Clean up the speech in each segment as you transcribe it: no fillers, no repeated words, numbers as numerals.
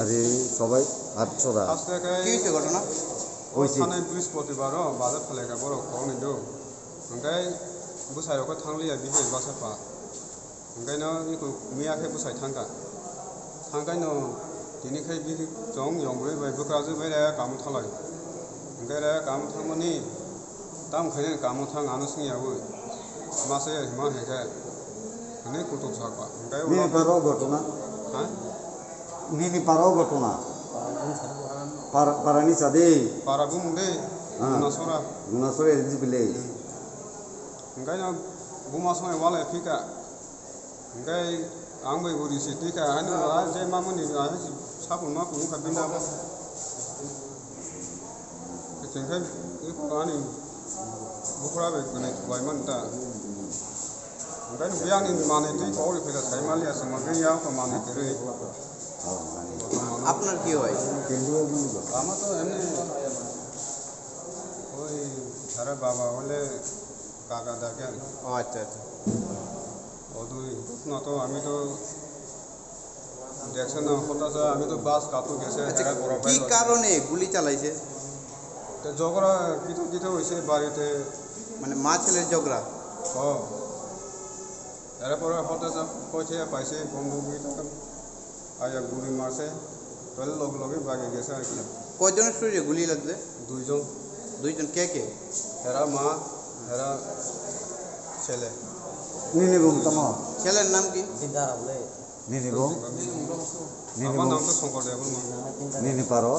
আরে সবাই আটশোরা কি ঘটনা थानाय बृहस्पतिबार बाजार खालायगा बर' खौनिदो ओमफ्राय बुसायावखौ थांलिया बिहे बासाफा ओंखायनो बेखौ मैयाखै बुसाय थांगायनो दिनैखाय बि जं यंब्रै बाय बोग्राजो बाय राया गामु थालाय ओंखाय राया गामु थांमोनि दा ओंखायनो गामु थां आनो सिंयावो मासे मा हेखा माने गथ' साखा ओंखाय मिनि पाराव घटना हा मिनि पाराव घटना Parani sade. Parabu munde. Nasora. Nasora is this village. Enggak na buma songai wala fika. Enggak angbai buri siti ka hanu aja mamun ni aja sapun ma pun kabinda. Kecengkai itu ani bukra be kene waiman ta. Enggak biang ni mane tu kau ni fika saya mali asal makan ya kau mane kiri. আপনার কি হয় আমার তো এমনি ওই ধারে বাবা হলে কাকা দেখেন ও আচ্ছা আচ্ছা ও দুই না তো আমি তো দেখছেন না হঠাৎ আমি তো বাস কাপড় গেছে কি কারণে গুলি চালাইছে ঝগড়া কিছু কিছু হয়েছে বাড়িতে মানে মা ছেলের ঝগড়া ও এরপরে হঠাৎ কইছে পাইছে বন্ধু আয়া গুলি মারছে তাহলে লগে লগে বাগে গেছে আর কি কয়জনের শরীরে গুলি লাগছে দুইজন কে কে এরা মা এরা ছেলে Nini bung tama. ছেলের নাম কি Nini bung. আমার নাম তো শঙ্কর দেবল Nini paro.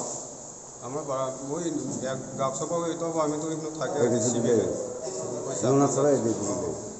আমার বাড়া ওই গাছ সব তো আমি তো এখানে থাকি It is village. Nasora is this village.